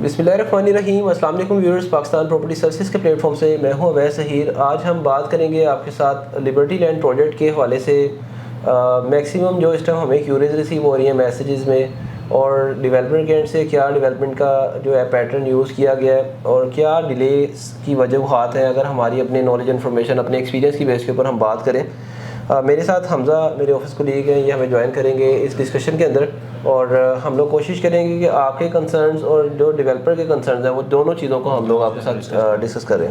बिस्मिल्लाहिर्रहमानिर्रहीम। अस्सलाम वालेकुम व्यूअर्स, पाकिस्तान प्रॉपर्टी सर्विसेज के प्लेटफॉर्म से मैं हूं अवैस ज़हीर। आज हम बात करेंगे आपके साथ लिबर्टी लैंड प्रोजेक्ट के हवाले से। मैक्सिमम जो इस टाइम हमें क्यूरीज रिसीव हो रही हैं मैसेजेस में, और डेवलपर के एंड से क्या डेवलपमेंट का जो है पैटर्न यूज़ किया गया है और क्या डिले की वजूहात हैं। अगर हमारी अपनी नॉलेज इन्फॉर्मेशन अपने एक्सपीरियंस की बेस के ऊपर हम बात करें, मेरे साथ हमज़ा मेरे ऑफिस कोलीग हैं, ये हमें ज्वाइन करेंगे इस डिस्कशन के अंदर। और हम लोग कोशिश करेंगे कि आपके कंसर्न्स और जो डेवलपर के कंसर्न्स हैं वो दोनों चीज़ों को हम लोग आपके साथ डिस्कस करें।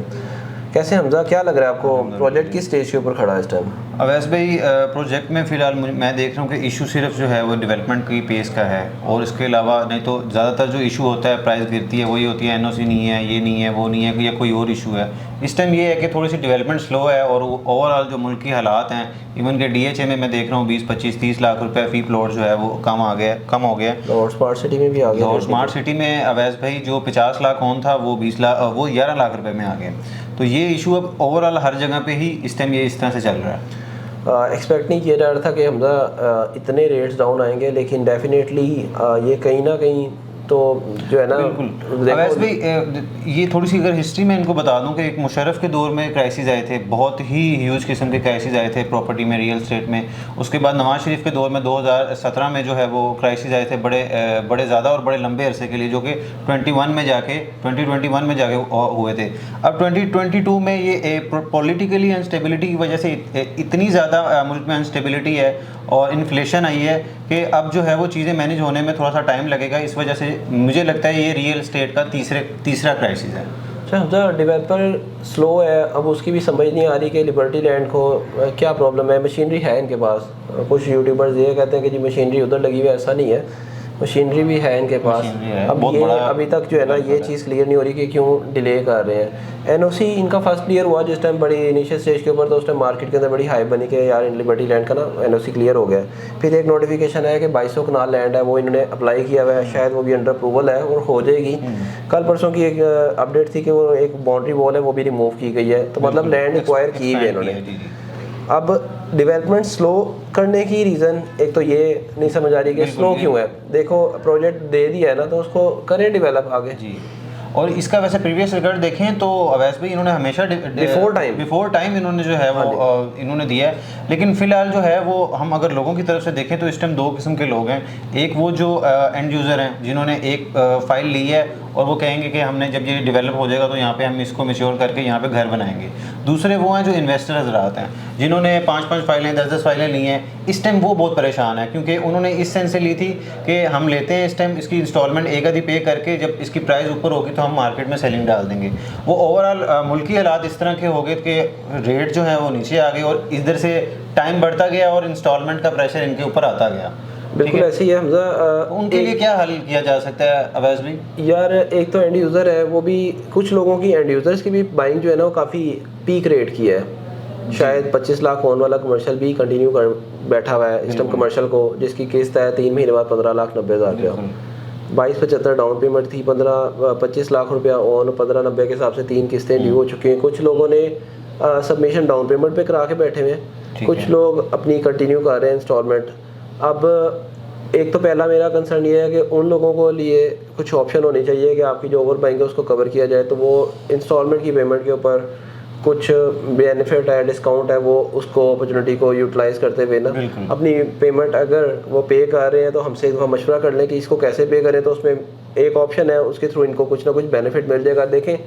कैसे हमज़ा, क्या लग रहा है आपको, प्रोजेक्ट किस स्टेज के ऊपर खड़ा है इस टाइम? अवैस भाई, प्रोजेक्ट में फ़िलहाल मैं देख रहा हूँ कि इशू सिर्फ जो है वो डेवलपमेंट की पेस का है, और इसके अलावा नहीं तो ज़्यादातर जो इशू होता है प्राइस गिरती है वही होती है एनओसी नहीं है, ये नहीं है, वो नहीं है, या कोई और इशू है। इस टाइम ये है कि थोड़ी सी डेवलपमेंट स्लो है, और ओवरऑल जो मुल्क की हालात हैं, इवन के डीएचए में मैं देख रहा हूँ 20-25-30 लाख रुपए फी प्लॉट जो है वो कम हो गया। और स्मार्ट सिटी में भी आ गया। और स्मार्ट सिटी में अवैस भाई जो 50 लाख ऑन था वो 11 लाख रुपए में आ गया। तो ये इशू अब ओवरऑल हर जगह पे ही इस टाइम ये इस तरह से चल रहा है। एक्सपेक्ट नहीं किया जा रहा था कि हमज़ा इतने रेट्स डाउन आएंगे, लेकिन डेफिनेटली ये कहीं ना कहीं तो जो है ना, बिल्कुल। वैसे भी ये थोड़ी सी अगर हिस्ट्री में इनको बता दूं कि एक मुशर्रफ के दौर में क्राइसिस आए थे, बहुत ही ह्यूज किस्म के क्राइसिस आए थे प्रॉपर्टी में, रियल स्टेट में। उसके बाद नवाज शरीफ के दौर में 2017 में जो है वो क्राइसिस आए थे बड़े ज़्यादा और बड़े लंबे अरसे के लिए, जो कि 2021 में जाके हुए थे। अब 2022 में ये पॉलिटिकली अनस्टेबिलिटी की वजह से इतनी ज़्यादा मुल्क में अनस्टेबिलिटी है और इन्फ्लेशन आई है कि अब जो है वो चीज़ें मैनेज होने में थोड़ा सा टाइम लगेगा। इस वजह से मुझे लगता है ये रियल एस्टेट का तीसरा क्राइसिस है। अच्छा हमज़ा, डेवलपर स्लो है, अब उसकी भी समझ नहीं आ रही कि लिबर्टी लैंड को क्या प्रॉब्लम है। मशीनरी है इनके पास, कुछ यूट्यूबर्स ये कहते हैं कि जी मशीनरी उधर लगी हुई है, ऐसा नहीं है, मशीनरी भी है इनके पास। अब ये अभी तक जो है ना ये चीज़ क्लियर नहीं हो रही कि क्यों डिले कर रहे हैं। एनओसी इनका फर्स्ट क्लियर हुआ जिस टाइम बड़ी इनिशियल स्टेज के ऊपर, तो उस टाइम मार्केट के अंदर बड़ी हाइप बनी कि यार लिबर्टी लैंड का ना एनओसी क्लियर हो गया। फिर एक नोटिफिकेशन आया कि 2200 कनाल लैंड है, वो इन्होंने अप्लाई किया हुआ है, शायद वो भी अंडर अप्रूवल है और हो जाएगी। कल परसों की एक अपडेट थी कि वो एक बाउंड्री वॉल है वो भी रिमूव की गई है, तो मतलब लैंड एक्वायर की है इन्होंने। अब डेवलपमेंट स्लो करने की रीज़न एक तो ये नहीं समझ आ रही कि स्लो क्यों है। देखो प्रोजेक्ट दे दिया है ना, तो उसको करें डेवलप आगे जी। और इसका वैसे प्रीवियस रिकॉर्ड देखें तो अवैस भाई इन्होंने हमेशा बिफोर टाइम इन्होंने जो है वो इन्होंने दिया है। लेकिन फिलहाल जो है वो हम अगर लोगों की तरफ से देखें तो इस टाइम दो किस्म के लोग हैं। एक वो जो एंड यूज़र हैं जिन्होंने एक फ़ाइल ली है और वो कहेंगे कि हमने जब ये डेवलप हो जाएगा तो यहाँ पे हम इसको मैच्योर करके यहाँ पे घर बनाएंगे। दूसरे वो हैं जो इन्वेस्टर हज़रात हैं जिन्होंने 5-5 फाइलें 10-10 फाइलें ली हैं। इस टाइम वो बहुत परेशान है क्योंकि उन्होंने इस सेंस से ली थी कि हम लेते हैं इस टाइम इसकी इंस्टॉलमेंट एक आधी पे करके, जब इसकी प्राइस ऊपर होगी तो हम मार्केट में सेलिंग डाल देंगे। वो ओवरऑल मुल्की हालात इस तरह के हो गए कि रेट जो है वो नीचे आ गए और इधर से टाइम बढ़ता गया और इंस्टॉलमेंट का प्रेशर इनके ऊपर आता गया। बिल्कुल ऐसे ही है हमज़ा। उनके लिए क्या हल किया जा सकता है अवैस भाई? यार एक तो एंड यूज़र है, वो भी कुछ लोगों की एंड यूज़र्स की भी बाइंग जो है ना वो काफ़ी पीक रेट की है। शायद 25 लाख होने वाला कमर्शियल भी कंटिन्यू कर बैठा हुआ है इस टाइम कमर्शियल को, जिसकी किस्त है 3 महीने बाद 15,90,000 रुपया। 2275 डाउन पेमेंट थी, 25 लाख रुपया ऑन, 1590 के हिसाब से 3 किस्तें ड्यू हो चुकी हैं। कुछ लोगों ने सबमिशन डाउन पेमेंट पे करा के बैठे हुए हैं, कुछ लोग अपनी कंटिन्यू कर रहे हैं इंस्टॉलमेंट। अब एक तो पहला मेरा कंसर्न ये है कि उन लोगों को लिए कुछ ऑप्शन होनी चाहिए कि आपकी जो ओवर बाइंग है उसको कवर किया जाए, तो वो इंस्टॉलमेंट की पेमेंट के ऊपर कुछ बेनिफिट है, डिस्काउंट है, वो उसको अपॉर्चुनिटी को यूटिलाइज करते हुए ना अपनी पेमेंट अगर वो पे कर रहे हैं तो हमसे एक दफ़ा मशवरा कर लें कि इसको कैसे पे करें, तो उसमें एक ऑप्शन है, उसके थ्रू इनको कुछ ना कुछ बेनिफिट मिल जाएगा। देखें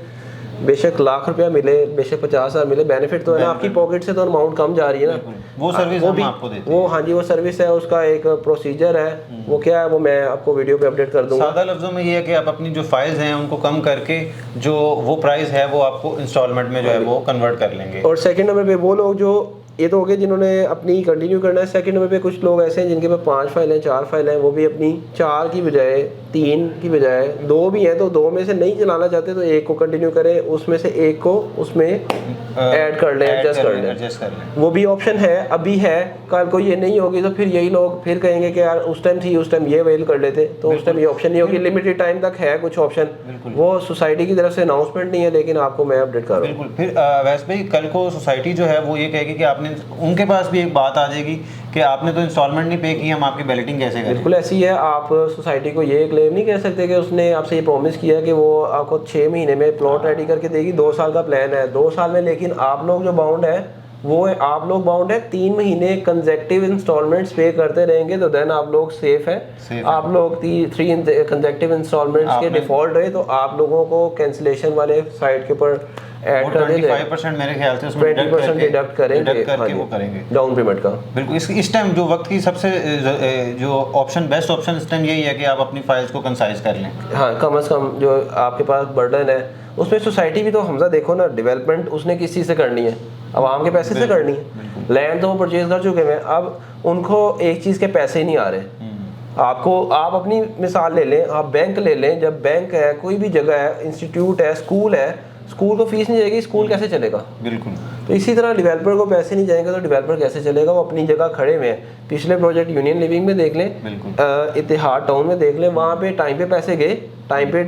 बेशक लाख रुपया मिले, बेशक 50,000 मिले, बेनिफिट तो है ना, आपकी पॉकेट से तो अमाउंट कम जा रही है ना। वो सर्विस हम आपको देते हैं। वो हाँ जी, वो सर्विस है, उसका एक प्रोसीजर है, वो क्या है वो मैं आपको वीडियो पे अपडेट कर दूंगा। सादा लफ्जों में ये है कि आप अपनी जो फाइल्स हैं उनको कम करके जो वो प्राइस है वो आपको इंस्टॉलमेंट में जो है वो कन्वर्ट कर लेंगे। और सेकंड नंबर पे वो लोग जो ये तो हो गए जिन्होंने अपनी कंटिन्यू करना है। सेकंड नंबर पे कुछ लोग ऐसे हैं जिनके पास 5 फाइलें 4 फाइलें, वो भी अपनी 4 की बजाय 3 की बजाय 2 भी हैं, तो 2 में से नहीं चलाना चाहते तो एक को कंटिन्यू करें, उसमें से एक को उसमें ऐड कर लें, एडजस्ट कर लें। वो भी ऑप्शन है, अभी है। कल को ये नहीं होगी तो फिर यही लोग फिर कहेंगे कि यार उस टाइम थी, उस टाइम ये अवेल कर लेते, तो उस टाइम ये ऑप्शन नहीं होगी। लिमिटेड टाइम तक है कुछ ऑप्शन, वो सोसाइटी की तरफ से अनाउंसमेंट नहीं है, लेकिन आपको मैं अपडेट कर रहा हूँ। बिल्कुल। फिर वैसे भाई कल को सोसाइटी जो है वो ये कहेगी कि आपने मीन्स उनके पास भी एक बात आ जाएगी कि आपने तो इंस्टॉलमेंट नहीं पे की, हम आपकी बैलेटिंग कैसे करें। बिल्कुल ऐसी है। आप सोसाइटी को ये क्लेम नहीं कह सकते कि उसने आपसे ये प्रॉमिस किया कि वो आपको 6 महीने में प्लॉट रेडी करके देगी, 2 साल का प्लान है, 2 साल में, लेकिन आप लोग जो बाउंड है वो है, आप लोग बाउंड है 3 महीने कंसेक्टिव इंस्टॉलमेंट्स पे करते रहेंगे, तो देन आप लोग सेफ है। आप लोग 3 कंसेक्टिव इंस्टॉलमेंट्स के डिफॉल्ट रहे तो आप लोगों को कैंसिलेशन वाले साइड के ऊपर ऐड कर देंगे, 25% मेरे ख्याल से उसमें 20% डिडक्ट करेंगे, करके वो करेंगे डाउन पेमेंट का। बिल्कुल। इस टाइम जो वक्त की सबसे जो ऑप्शन, बेस्ट ऑप्शन इस टाइम यही है कि आप अपनी फाइल्स को कंसाइज कर लें। हाँ, कम से कम जो आपके पास बर्डन है उसमें सोसाइटी भी तो हमजा देखो ना, डेवलपमेंट उसने किस चीज़ से करनी है, आवाम के पैसे से करनी है। लैंड तो वो परचेज कर चुके हैं, अब उनको एक चीज़ के पैसे ही नहीं आ रहे। आपको, आप अपनी मिसाल ले लें, आप बैंक ले लें, जब बैंक है, कोई भी जगह है, इंस्टीट्यूट है, स्कूल को फीस नहीं जाएगी, स्कूल कैसे चलेगा? बिल्कुल। तो इसी तरह डेवलपर को पैसे नहीं जाएंगे तो डेवलपर कैसे चलेगा? वो अपनी जगह खड़े हुए हैं। पिछले प्रोजेक्ट यूनियन लिविंग में देख लें, इतिहाद टाउन में देख लें, वहाँ पे टाइम पे पैसे गए, टाइम पे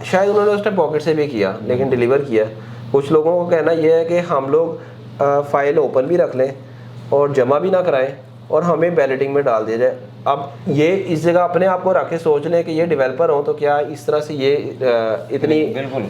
शायद उन्होंने उस टाइम पॉकेट से भी किया लेकिन डिलीवर किया। कुछ लोगों को कहना यह है कि हम लोग फाइल ओपन भी रख लें और जमा भी ना कराएं और हमें बैलेटिंग में डाल दिया जाए। अब ये इस जगह अपने आप को रख के सोच लें कि ये डेवलपर हो तो क्या इस तरह से ये इतनी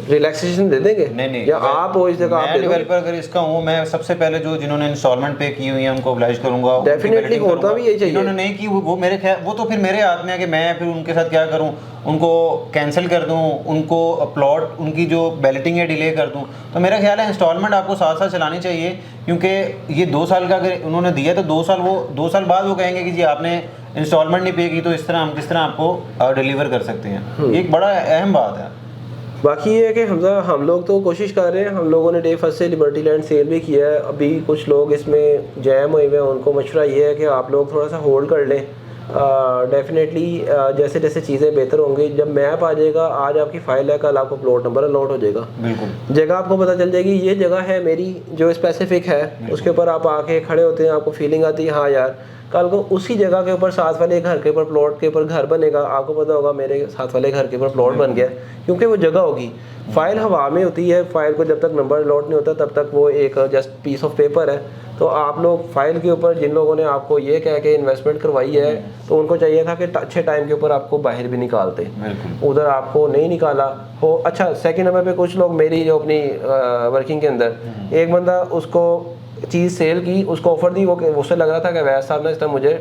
रिलैक्सेशन दे देंगे? नहीं, या आप हो इस जगह, आप डेवलपर अगर इसका हूँ, मैं सबसे पहले जो जिन्होंने इंस्टॉलमेंट पे की हुई है उनको ऑब्लाइज करूंगा। डेफिनेटली होता भी यही चाहिए। जिन्होंने नहीं की वो मेरे ख्याल, वो तो फिर मेरे हाथ में है कि मैं फिर उनके साथ क्या करूँ, उनको कैंसिल कर दूं, उनको प्लॉट, उनकी जो बैलेटिंग है डिले कर दूं। तो मेरा ख्याल है इंस्टॉलमेंट आपको साथ साथ चलानी चाहिए, क्योंकि ये 2 साल का अगर उन्होंने दिया तो 2 साल बाद वो कहेंगे कि जी आपने इंस्टॉलमेंट नहीं पे की, तो इस तरह हम किस तरह आपको डिलीवर कर सकते हैं। ये एक बड़ा अहम बात है। बाकी ये है कि हम लोग तो कोशिश कर रहे हैं, हम लोगों ने डे फर्स्ट से लिबर्टी लैंड सेल भी किया है। अभी कुछ लोग इसमें जैम हुए हुए हैं, उनको मशवरा ये है कि आप लोग थोड़ा सा होल्ड कर लें। डेफिनेटली जैसे जैसे चीज़ें बेहतर होंगी, जब मैप आ जाएगा, आज आपकी फाइल है, कल आपको प्लॉट नंबर अलॉट हो जाएगा। बिल्कुल। जगह आपको पता चल जाएगी, ये जगह है मेरी जो स्पेसिफिक है, उसके ऊपर आप आके खड़े होते हैं, आपको फीलिंग आती है हाँ यार कल को उसी जगह के ऊपर साथ वाले घर के ऊपर प्लॉट के ऊपर घर बनेगा, आपको पता होगा मेरे साथ वाले घर के ऊपर प्लॉट बन गया, क्योंकि वो जगह होगी। फाइल हवा में होती है, फाइल को जब तक नंबर अलॉट नहीं होता तब तक वो एक जस्ट पीस ऑफ पेपर है। तो आप लोग फाइल के ऊपर, जिन लोगों ने आपको ये कह के इन्वेस्टमेंट करवाई है, तो उनको चाहिए था कि अच्छे टाइम के ऊपर आपको बाहर भी निकालते, उधर आपको नहीं निकाला हो। अच्छा, सेकंड नंबर पे कुछ लोग मेरी जो अपनी वर्किंग के अंदर, एक बंदा उसको चीज़ सेल की, उसको ऑफर दी, वो उससे लग रहा था कि वैसे साहब ने इस टाइम मुझे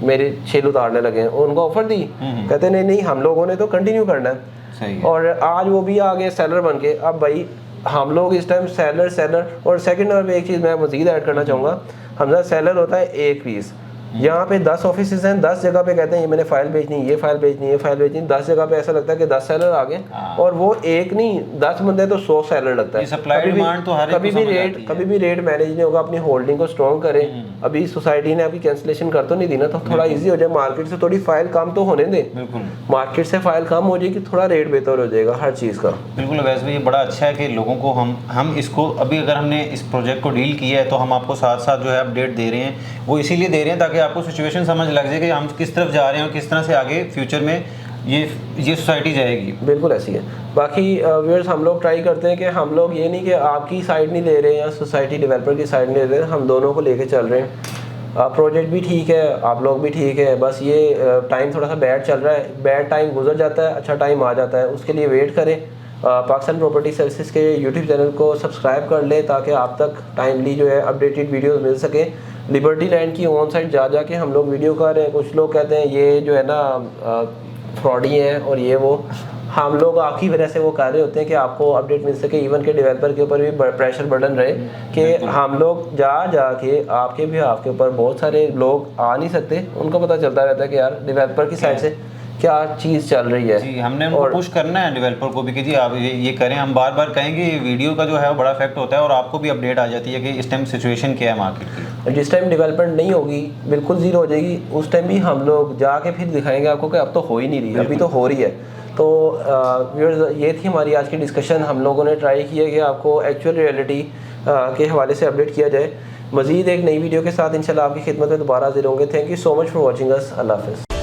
मेरे छेल उतारने लगे हैं, उनको ऑफर दी, कहते नहीं हम लोगों ने तो कंटिन्यू करना है। सही है। और आज वो भी आ गए सेलर बन के। अब भाई हम लोग इस टाइम सेलर और सेकंड नंबर पे एक चीज़ मैं मज़ीद ऐड करना चाहूँगा, हमारा सेलर होता है एक पीस, यहाँ पे 10 ऑफिसेज हैं, 10 जगह पे कहते हैं ये मैंने फाइल भेजनी, ये फाइल भेजनी, ये फाइल भेजनी, 10 जगह पे ऐसा लगता है कि 10 सेलर आ गए, और वो एक नहीं 10 बंदे तो 100 सेलर लगता है। कभी भी रेट मैनेज नहीं होगा, अपनी होल्डिंग को स्ट्रॉन्ग करें। अभी सोसाइटी ने आपकी कैंसिलेशन कर तो नहीं दी ना, तो थोड़ा ईजी हो जाए, मार्केट से थोड़ी फाइल कम तो होने दें, मार्केट से फाइल कम हो जाएगी, थोड़ा रेट बेहतर हो जाएगा हर चीज़ का। बिल्कुल वैसे भी ये बड़ा अच्छा है कि लोगों को हम इसको अभी अगर हमने इस प्रोजेक्ट को डील किया है तो हम आपको साथ साथ जो है अपडेट दे रहे हैं, वो इसीलिए दे रहे हैं ताकि आपको सिचुएशन समझ लग जाए कि हम किस तरफ जा रहे हैं और किस तरह से आगे फ्यूचर में ये सोसाइटी जाएगी। बिल्कुल ऐसी है। बाकी व्यूअर्स, हम लोग ट्राई करते हैं कि हम लोग ये नहीं कि आपकी साइड नहीं ले रहे या सोसाइटी डेवलपर की साइड नहीं ले रहे, हम दोनों को लेके चल रहे हैं। प्रोजेक्ट भी ठीक है, आप लोग भी ठीक है, बस ये टाइम थोड़ा सा बैड चल रहा है, बैड टाइम गुजर जाता है, अच्छा टाइम आ जाता है, उसके लिए वेट करें। पाकिस्तान प्रॉपर्टी सर्विसेज के यूट्यूब चैनल को सब्सक्राइब कर लें ताकि आप तक टाइमली जो है अपडेटेड वीडियोस मिल सके। लिबर्टी लैंड की ऑन साइड जा के हम लोग वीडियो कर रहे हैं। कुछ लोग कहते हैं ये जो है ना फ्रॉडी हैं और ये वो, हम लोग आपकी वजह से वो कर रहे होते हैं कि आपको अपडेट मिल सके, इवन के डेवलपर के ऊपर भी प्रेशर बर्डन रहे कि हम लोग जाके आपके भी आपके ऊपर बहुत सारे लोग आ नहीं सकते, उनको पता चलता रहता है कि यार डेवलपर की साइड से क्या चीज़ चल रही है। जी, हमने उनको पुश करना है डेवलपर को भी कि जी आप ये करें। हम बार बार कहेंगे, वीडियो का जो है वो बड़ा इफेक्ट होता है और आपको भी अपडेट आ जाती है कि इस टाइम सिचुएशन क्या है मार्केट की। जिस टाइम डेवलपमेंट नहीं होगी, बिल्कुल जीरो हो जाएगी, उस टाइम भी हम लोग जाके फिर दिखाएंगे आपको कि अब तो हो ही नहीं रही, अभी तो हो रही है। तो व्यूअर्स, ये थी हमारी आज की डिस्कशन। हम लोगों ने ट्राई किया कि आपको एक्चुअल रियलिटी के हवाले से अपडेट किया जाए। मज़ीद एक नई वीडियो के साथ इंशाल्लाह आपकी खिदमत में दोबारा हाजिर होंगे। Thank you so much for watching us. अल्लाह हाफ़िज़।